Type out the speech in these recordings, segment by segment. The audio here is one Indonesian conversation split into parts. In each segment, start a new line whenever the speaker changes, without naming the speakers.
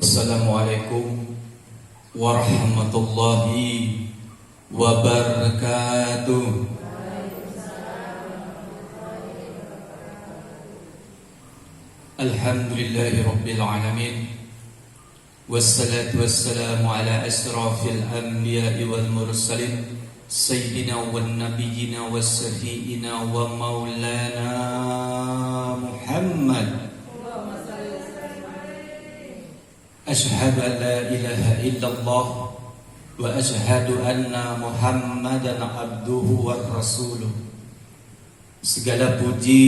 Assalamualaikum warahmatullahi wabarakatuh. Alhamdulillahi rabbil alamin. Wassalatu wassalamu ala asrafil anbiya'i wal mursalin sayyidina wan nabiyyina was-safiina wa maulana Muhammad. Ashhadu an la ilaha illallah wa ashhadu anna Muhammadan abduhu wa rasuluh. Segala puji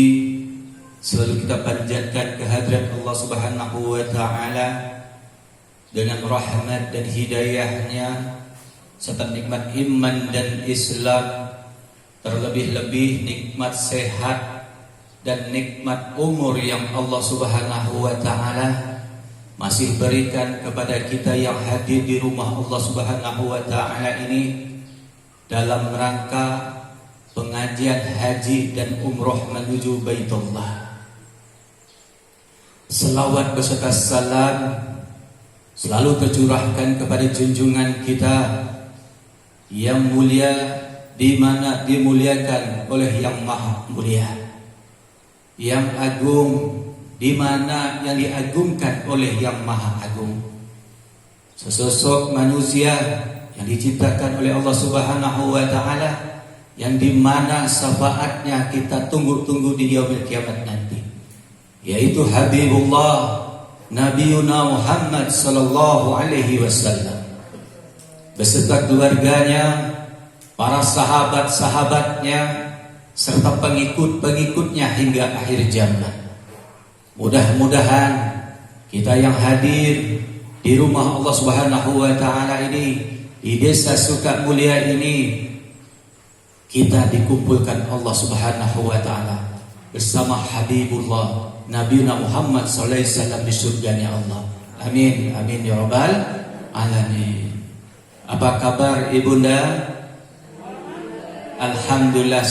selalu kita panjatkan kehadirat Allah Subhanahu wa taala dengan rahmat dan hidayahnya serta nikmat iman dan Islam, terlebih-lebih nikmat sehat dan nikmat umur yang Allah Subhanahu wa taala masih berikan kepada kita yang hadir di rumah Allah Subhanahu wa taala ini dalam rangka pengajian haji dan umroh menuju Baitullah. Selawat beserta salam selalu tercurahkan kepada junjungan kita yang mulia, di mana dimuliakan oleh yang maha mulia, yang agung, di mana yang diagungkan oleh yang maha agung. Sesosok manusia yang diciptakan oleh Allah Subhanahu wa taala, yang di mana syafaatnya kita tunggu-tunggu di yaumil kiamat nanti, yaitu Habibullah Nabiuna Muhammad sallallahu alaihi wasallam beserta keluarganya, para sahabat-sahabatnya serta pengikut-pengikutnya hingga akhir zaman. Mudah-mudahan kita yang hadir di rumah Allah Subhanahu wa taala ini, di desa Sukamulia ini, kita dikumpulkan Allah Subhanahu wa taala bersama Habibullah Nabiuna Muhammad sallallahu alaihi wasallam di surganya Allah. Amin amin ya rabbal alamin. Apa kabar ibunda? Alhamdulillah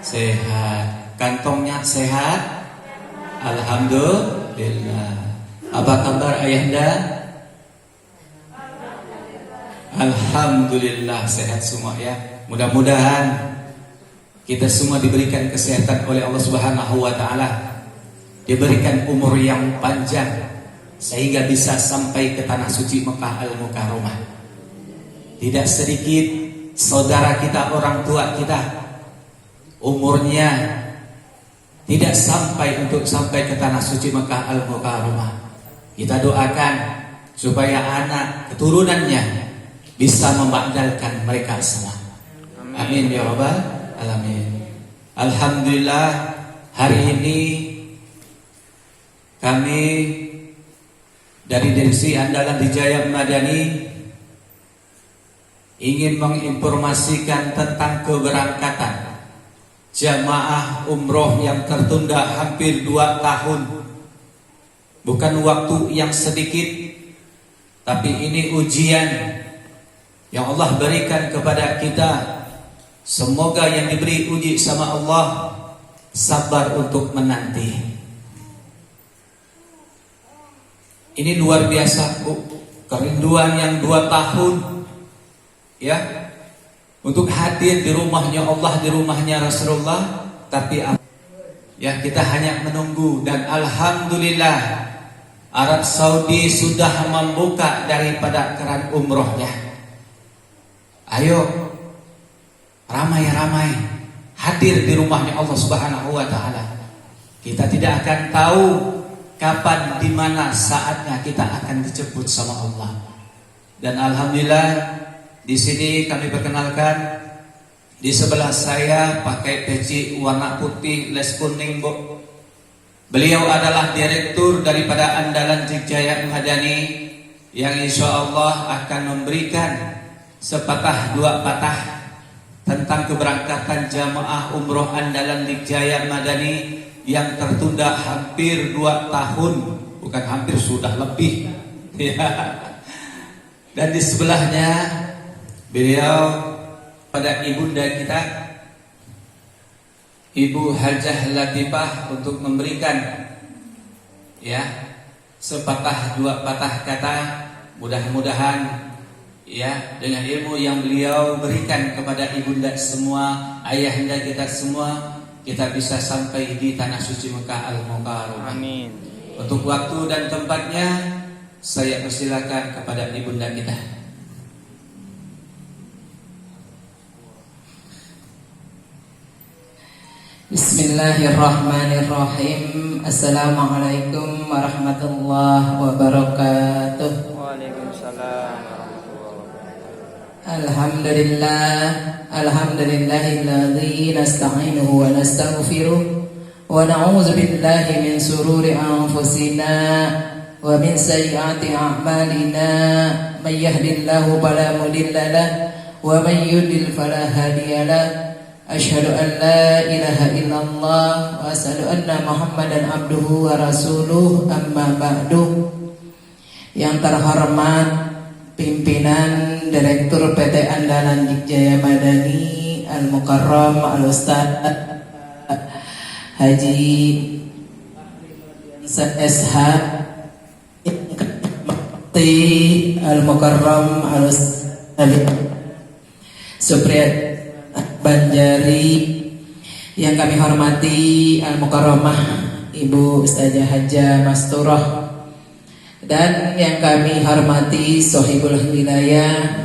sehat. Kantongnya sehat? Alhamdulillah. Apa kabar ayahanda? Alhamdulillah sehat semua ya. Mudah-mudahan kita semua diberikan kesehatan oleh Allah Subhanahu wa taala, diberikan umur yang panjang sehingga bisa sampai ke tanah suci Mekah Al-Mukarramah. Tidak sedikit saudara kita, orang tua kita, umurnya tidak sampai untuk sampai ke tanah suci Mekah Al-Mukarramah. Kita doakan supaya anak keturunannya bisa membanggalkan mereka semua. Amin ya rabbal alamin. Alhamdulillah, hari ini kami dari Divisi Andalan Dijaya Madani ingin menginformasikan tentang keberangkatan jamaah umroh yang tertunda hampir 2 tahun. Bukan waktu yang sedikit, tapi ini ujian yang Allah berikan kepada kita. Semoga yang diberi uji sama Allah sabar untuk menanti. Ini luar biasa, kerinduan yang 2 tahun ya, untuk hadir di rumahnya Allah, di rumahnya Rasulullah. Tapi ya, kita hanya menunggu. Dan alhamdulillah Arab Saudi sudah membuka daripada keran umrohnya. Ayo ramai-ramai hadir di rumahnya Allah Subhanahu wa taala. Kita tidak akan tahu kapan, di mana saatnya kita akan dijemput sama Allah. Dan alhamdulillah di sini kami perkenalkan, di sebelah saya pakai peci warna putih les kuning, Bu. Beliau adalah direktur daripada Andalan Dijaya Madani yang insya Allah akan memberikan sepatah dua patah tentang keberangkatan jamaah umroh Andalan Dijaya Madani yang tertunda hampir 2 tahun, bukan hampir, sudah lebih ya. Dan di sebelahnya beliau pada ibunda kita, Ibu Hajah Latifah, untuk memberikan ya sepatah dua patah kata, mudah-mudahan ya dengan ilmu yang beliau berikan kepada ibunda semua, ayahanda kita semua, kita bisa sampai di tanah suci Mekah Al-Mukarramah.
Amin.
Untuk waktu dan tempatnya saya persilakan kepada ibunda kita.
Bismillahirrahmanirrahim. Assalamualaikum warahmatullahi wabarakatuh.
Waalaikumsalam warahmatullahi wabarakatuh.
Alhamdulillahilladzi nasta'inuhu wa nastaghfiruh wa na'udzu billahi min sururi anfusina wa min sayyiati a'malina. May yahdihillahu fala mudilla lahu wa may yudlil fala hadiya lahu. Asyhadu an la ilaha illallah wa asyhadu anna Muhammadan abduhu wa rasuluh, amma ba'du. Yang terhormat pimpinan Direktur PT Andalan Jaya Madani Al-Mukarram Al-Ustaz Haji SH Al-Mukarram Al-Ustaz Supriyat Banjari, yang kami hormati Al-Mukarramah Ibu Ustazah Hajah Masturah, dan yang kami hormati Sohibul Wilayah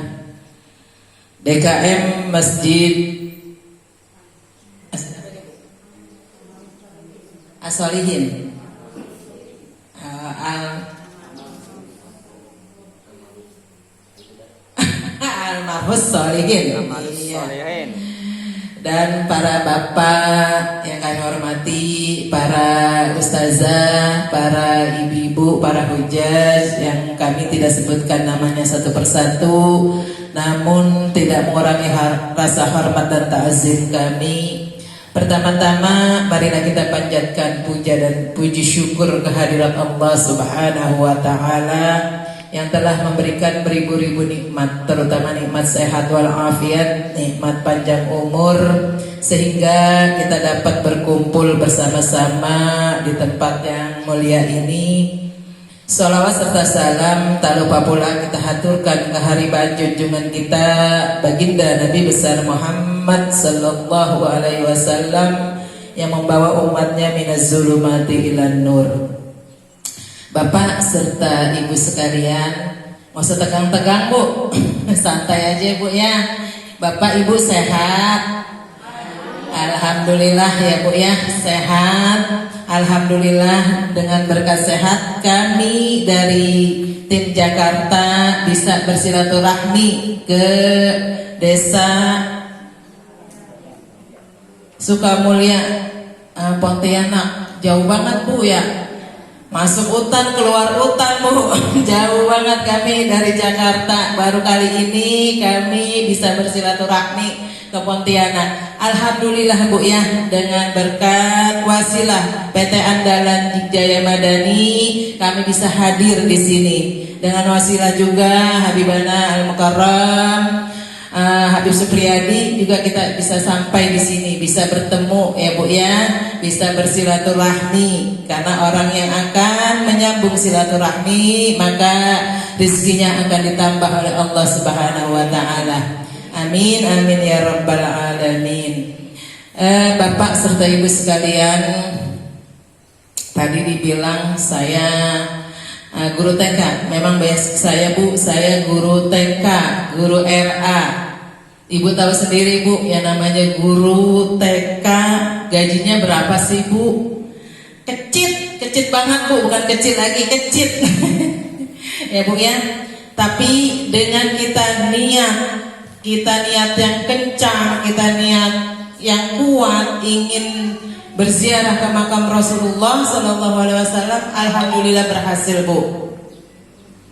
DKM Masjid As-Solihin Al-Marhus Solihin, dan para bapak yang kami hormati, para ustazah, para ibu-ibu, para hujaj yang kami tidak sebutkan namanya satu persatu, namun tidak mengurangi rasa hormat dan ta'zim kami. Pertama-tama marilah kita panjatkan puja dan puji syukur kehadirat Allah Subhanahu wa taala yang telah memberikan beribu-ribu nikmat, terutama nikmat sehat walafiat, nikmat panjang umur, sehingga kita dapat berkumpul bersama-sama di tempat yang mulia ini. Sholawat serta salam tak lupa pula kita haturkan ke haribaan junjungan kita baginda Nabi besar Muhammad sallallahu alaihi wasallam yang membawa umatnya minaz zulumati ilan nur. Bapak serta ibu sekalian, nggak usah tegang-tegang bu, santai aja bu ya. Bapak ibu sehat? Alhamdulillah ya bu ya, sehat. Alhamdulillah, dengan berkat sehat kami dari tim Jakarta bisa bersilaturahmi ke desa Sukamulya, Pontianak. Jauh banget bu ya, masuk hutan keluar hutan bu. Jauh banget kami dari Jakarta. Baru kali ini kami bisa bersilaturahmi ke Pontianak. Alhamdulillah bu ya, dengan berkat wasilah PT Andalan Jaya Madani kami bisa hadir di sini. Dengan wasilah juga Habibana Al-Mukarram Habib Supriyadi juga kita bisa sampai di sini, bisa bertemu ya bu ya, bisa bersilaturahmi. Karena orang yang akan menyambung silaturahmi maka rizkinya akan ditambah oleh Allah Subhanahu wa taala. Amin amin ya rabbal alamin. Bapak serta ibu sekalian, tadi dibilang saya guru TK. Memang basic saya bu, saya guru TK, guru RA. Ibu tahu sendiri bu, yang namanya guru TK gajinya berapa sih bu? Kecil banget bu, bukan kecil lagi, kecil. Ya bu ya. Tapi dengan kita niat yang kencang, kita niat yang kuat ingin berziarah ke makam Rasulullah Sallallahu Alaihi Wasallam, alhamdulillah berhasil bu.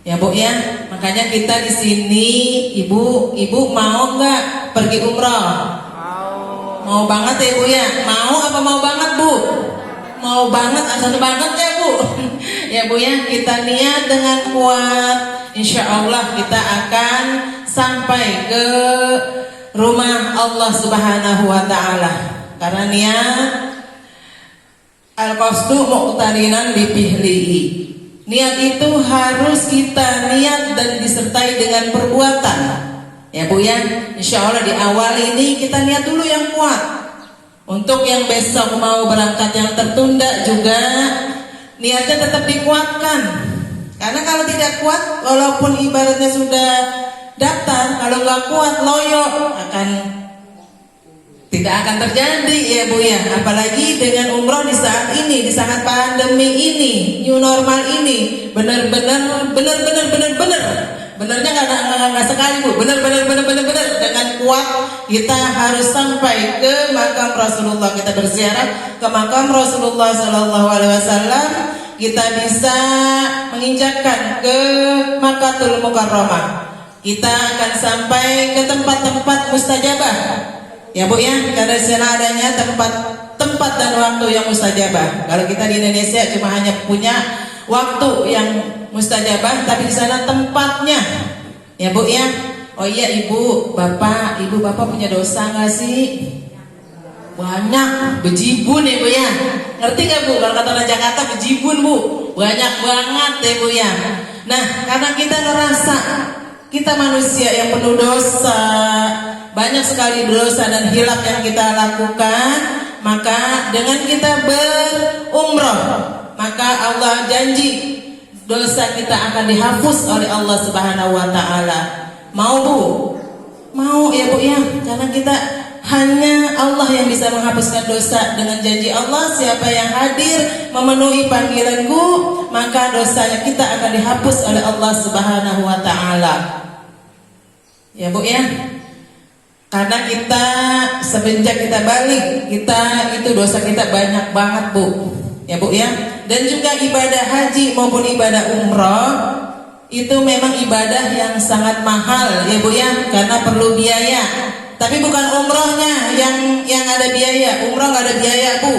Ya bu ya, makanya kita di sini, ibu mau nggak pergi umroh? Mau banget ya bu ya. Mau apa mau banget bu? Mau banget, asal banget ya bu. Ya bu ya, kita niat dengan kuat, insya Allah kita akan sampai ke rumah Allah Subhanahu wa taala. Karena niat al-qasdu muqtarinan bi fi'lihi. Niat itu harus kita niat dan disertai dengan perbuatan. Ya Bu ya, insya Allah di awal ini kita niat dulu yang kuat. Untuk yang besok mau berangkat yang tertunda juga niatnya tetap dikuatkan. Karena kalau tidak kuat, walaupun ibaratnya sudah daftar, kalau nggak kuat loyo tidak akan terjadi ya Bu ya. Apalagi dengan umroh di saat ini, di saat pandemi ini, new normal ini, benar-benar benernya nggak sekali Bu, bener dengan kuat kita harus sampai ke makam Rasulullah. Kita berziarah ke makam Rasulullah Sallallahu Alaihi Wasallam, kita bisa menginjakkan ke Makkatul Mukarramah. Kita akan sampai ke tempat-tempat mustajabah. Ya Bu ya, karena di sana adanya tempat dan waktu yang mustajabah. Kalau kita di Indonesia cuma hanya punya waktu yang mustajabah, tapi di sana tempatnya. Ya Bu ya. Oh iya ibu bapak punya dosa nggak sih? Banyak, bejibun ya Bu ya. Ngerti gak Bu? Kalau kata orang Jakarta bejibun Bu, banyak banget ya Bu ya. Nah, karena kita ngerasa kita manusia yang penuh dosa, banyak sekali dosa dan hilaf yang kita lakukan, maka dengan kita berumrah, maka Allah janji dosa kita akan dihapus oleh Allah Subhanahu wa taala. Mau Bu? Mau ya Bu ya, karena kita hanya Allah yang bisa menghapuskan dosa. Dengan janji Allah, siapa yang hadir memenuhi panggilanku, maka dosanya kita akan dihapus oleh Allah Subhanahu wa taala. Ya Bu ya. Karena kita semenjak kita balik, kita itu dosa kita banyak banget Bu. Ya Bu ya. Dan juga ibadah haji maupun ibadah umroh itu memang ibadah yang sangat mahal ya Bu ya, karena perlu biaya. Tapi bukan umrohnya yang ada biaya, umroh nggak ada biaya Bu.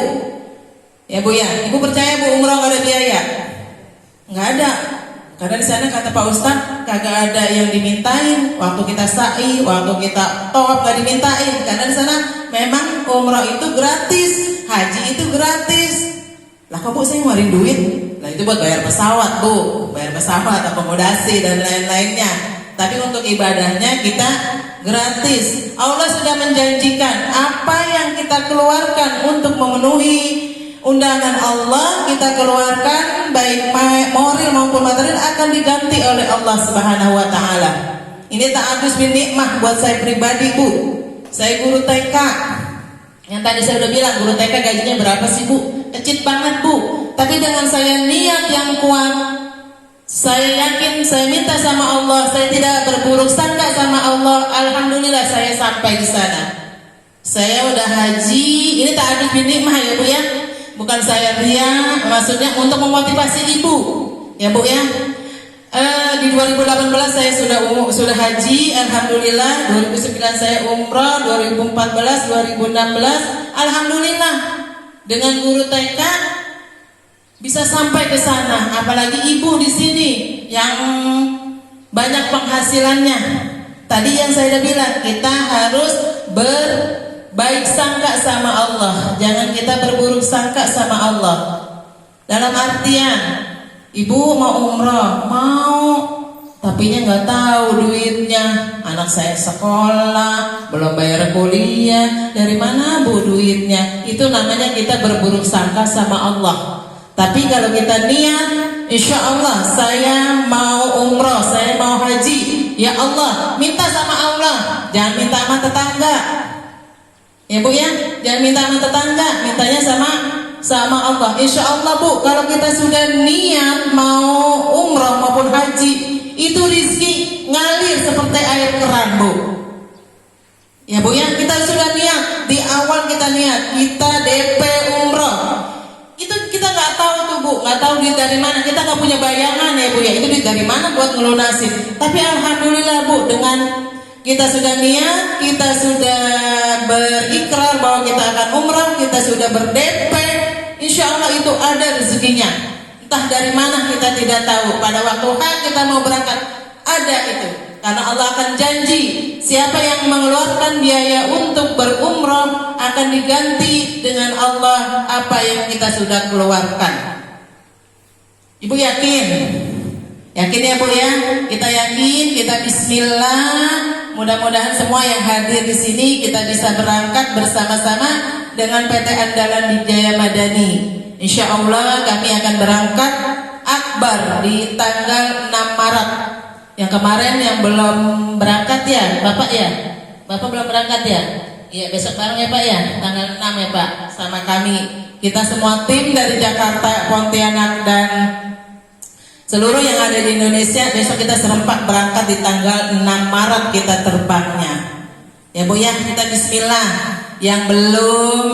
Ya Bu ya, Ibu percaya Bu umroh nggak ada biaya? Nggak ada. Karena di sana kata Pak Ustadz kagak ada yang dimintain. Waktu kita sa'i, waktu kita tawaf nggak dimintain. Karena di sana memang umroh itu gratis, haji itu gratis. Lah kok Bu saya ngeluarin duit? Nah itu buat bayar pesawat Bu, bayar pesawat, akomodasi dan lain-lainnya. Tapi untuk ibadahnya kita gratis. Allah sudah menjanjikan apa yang kita keluarkan untuk memenuhi undangan Allah, kita keluarkan baik moral maupun material akan diganti oleh Allah Subhanahu wa taala. Ini ta'aruf bin nikmah buat saya pribadi Bu. Saya guru TK. Yang tadi saya udah bilang guru TK gajinya berapa sih Bu? Kecil banget Bu. Tapi dengan saya niat yang kuat, saya yakin, saya minta sama Allah, saya tidak berburuk sangka sama Allah. Alhamdulillah saya sampai di sana. Saya udah haji. Ini ta'aruf bin nikmah ya Bu ya. Bukan saya ria, maksudnya untuk memotivasi ibu, ya Bu ya. Di 2018 saya sudah haji, alhamdulillah. 2009 saya umrah, 2014, 2016, alhamdulillah. Dengan guru TK bisa sampai ke sana, apalagi ibu di sini yang banyak penghasilannya. Tadi yang saya udah bilang, kita harus baik sangka sama Allah, jangan kita berburuk sangka sama Allah. Dalam artian, ibu mau umrah, tapinya nggak tahu duitnya. Anak saya sekolah, belum bayar kuliah, dari mana Bu duitnya? Itu namanya kita berburuk sangka sama Allah. Tapi kalau kita niat, insya Allah saya mau umrah, saya mau haji, ya Allah, minta sama Allah, jangan minta sama tetangga. Ya Bu ya, jangan minta sama tetangga, mintanya sama Allah. Insya Allah Bu, kalau kita sudah niat mau umrah maupun haji, itu rizki ngalir seperti air keran Bu. Ya Bu ya, kita sudah niat, di awal kita niat, kita DP umrah. Itu kita nggak tahu tuh Bu, nggak tahu duit dari mana, kita nggak punya bayangan ya Bu ya, itu duit dari mana buat ngelunasin. Tapi alhamdulillah Bu, dengan kita sudah niat, kita sudah berikrar bahwa kita akan umrah, kita sudah ber-DP, insya Allah itu ada rezekinya. Entah dari mana kita tidak tahu. Pada waktu kita mau berangkat, ada itu. Karena Allah akan janji, siapa yang mengeluarkan biaya untuk berumrah akan diganti dengan Allah apa yang kita sudah keluarkan. Ibu yakin? Yakin ya Bu ya? Kita yakin, kita bismillah. Mudah-mudahan semua yang hadir di sini kita bisa berangkat bersama-sama dengan PT Andalan Wijaya Madani. Insya Allah kami akan berangkat akbar di tanggal 6 Maret. Yang kemarin yang belum berangkat ya, Bapak ya? Bapak belum berangkat ya? Iya, besok bareng ya Pak ya, tanggal 6 ya Pak, sama kami. Kita semua tim dari Jakarta, Pontianak dan seluruh yang ada di Indonesia, besok kita serempak berangkat di tanggal 6 Maret kita terbangnya. Ya Bu ya, kita bismillah. Yang belum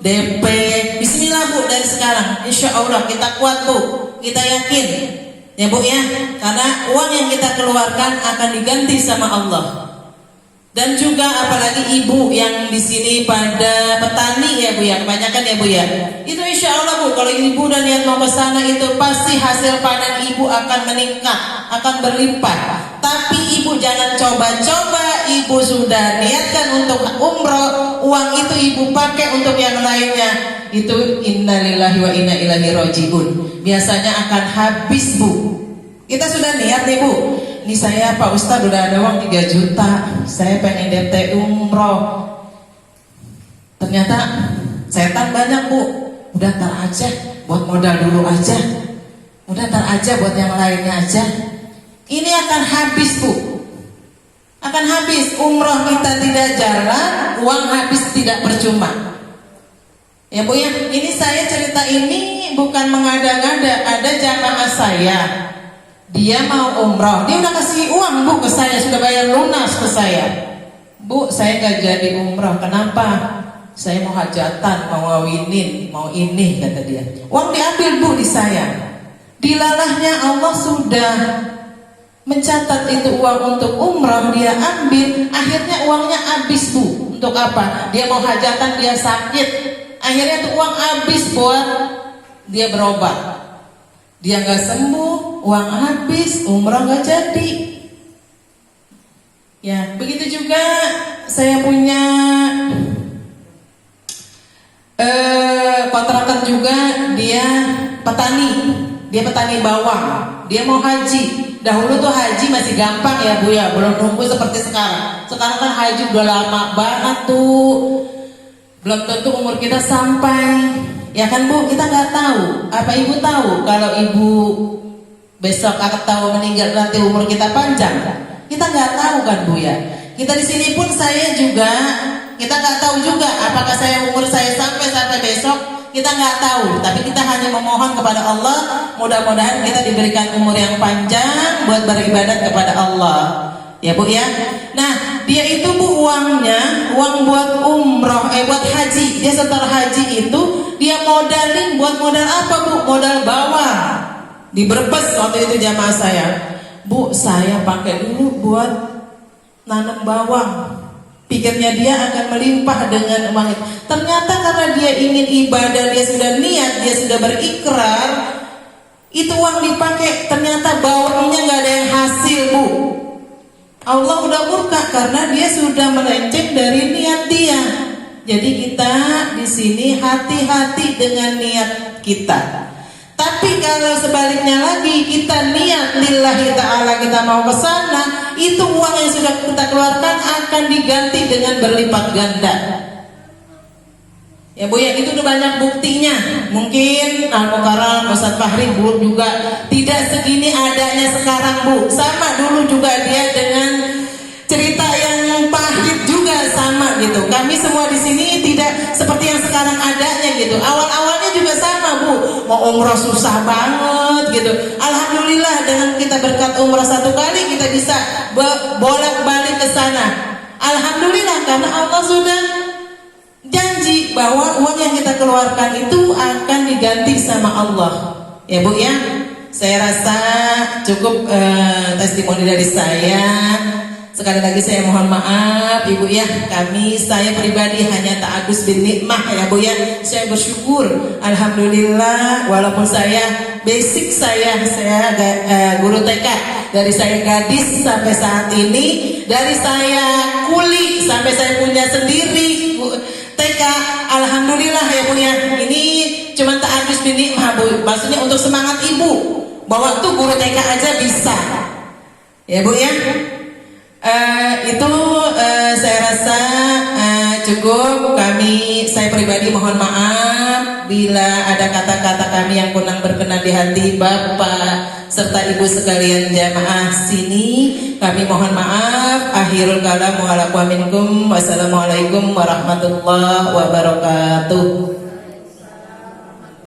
DP, bismillah Bu dari sekarang. Insya Allah kita kuat Bu, kita yakin. Ya Bu ya, karena uang yang kita keluarkan akan diganti sama Allah. Dan juga apalagi ibu yang di sini pada petani ya Bu ya, kebanyakan ya Bu ya. Itu insya Allah Bu, kalau ibu dan niat mau ke sana itu pasti hasil panen ibu akan meningkat, akan berlimpah. Tapi ibu jangan coba-coba, ibu sudah niatkan untuk umroh, uang itu ibu pakai untuk yang lainnya. Itu innalillahi wa inna ilaihi rajiun. Biasanya akan habis Bu. Kita sudah niat nih Bu. Ini saya Pak Ustadz udah ada uang 3 juta, saya pengen DP umroh. Ternyata setan banyak Bu. Udah ntar aja, buat modal dulu aja. Udah ntar aja buat yang lainnya aja. Ini akan habis Bu. Akan habis, umroh kita tidak jalan, uang habis tidak percuma. Ya Bu ya, ini saya cerita ini bukan mengada-ngada. Ada jamaah saya, dia mau umroh, dia udah kasih uang Bu ke saya, sudah bayar lunas ke saya. Bu, saya gak jadi umroh, kenapa? Saya mau hajatan, mau ngawinin, mau ini, kata dia. Uang diambil Bu di saya. Dilalahnya Allah sudah mencatat itu uang untuk umroh, dia ambil, akhirnya uangnya habis Bu. Untuk apa? Dia mau hajatan, dia sakit, akhirnya tuh uang habis buat dia berobat. Dia nggak sembuh, uang habis, umroh nggak jadi. Ya, begitu juga saya punya kontrakan juga, dia petani bawang, dia mau haji. Dahulu tuh haji masih gampang ya Bu ya, belum nunggu seperti sekarang. Sekarang kan haji udah lama banget tuh, belum tentu umur kita sampai. Ya kan Bu, kita nggak tahu. Apa Ibu tahu kalau Ibu besok akan tahu meninggal nanti umur kita panjang? Kita nggak tahu kan Bu ya. Kita di sini pun saya juga, kita nggak tahu juga apakah umur saya sampai besok. Kita nggak tahu. Tapi kita hanya memohon kepada Allah, mudah-mudahan kita diberikan umur yang panjang buat beribadat kepada Allah. Ya Bu ya. Nah, dia itu Bu uangnya, uang buat umroh, buat haji. Dia setelah haji itu dia modalin buat modal apa Bu? Modal bawang. Di Brebes waktu itu jamaah saya. Bu, saya pakai dulu buat nanam bawang. Pikirnya dia akan melimpah dengan uang itu. Ternyata karena dia ingin ibadah, dia sudah niat, dia sudah berikrar, itu uang dipakai, ternyata bawangnya nggak ada yang hasil Bu. Allah udah murka karena dia sudah melenceng dari niat dia. Jadi kita di sini hati-hati dengan niat kita. Tapi kalau sebaliknya lagi, kita niat lillahi ta'ala, kita mau ke sana, itu uang yang sudah kita keluarkan akan diganti dengan berlipat ganda. Ya Bu ya, itu udah banyak buktinya. Mungkin Al-Mukarram, Ustaz Fahri belum juga tidak segini adanya sekarang Bu. Sama dulu juga dia dengan cerita yang pahit juga sama gitu. Kami semua di sini tidak seperti yang sekarang adanya gitu. Awal-awalnya juga sama Bu. Mau umroh susah banget gitu. Alhamdulillah dengan kita berkat umroh 1 kali kita bisa bolak-balik ke sana. Alhamdulillah karena Allah sudah janji bahwa uang yang kita keluarkan itu akan diganti sama Allah. Ya Bu ya, saya rasa cukup testimoni dari saya. Sekali lagi saya mohon maaf Ibu ya, saya pribadi hanya ta'adus bin nikmah ya Bu ya. Saya bersyukur, alhamdulillah, walaupun saya basic saya guru TK, dari saya gadis sampai saat ini, dari saya kuli sampai saya punya sendiri TK, alhamdulillah ya Bu ya. Ini cuma ta'adus hasbi ni'mah Bu. Maksudnya untuk semangat Ibu bahwa tuh guru TK aja bisa. Ya Bu ya. Itu saya rasa cukup. Saya pribadi mohon maaf bila ada kata-kata kami yang kurang berkenan di hati Bapak serta Ibu sekalian jamaah sini. Kami mohon maaf. Akhirul kalam wa minkum. Wassalamualaikum warahmatullahi wabarakatuh.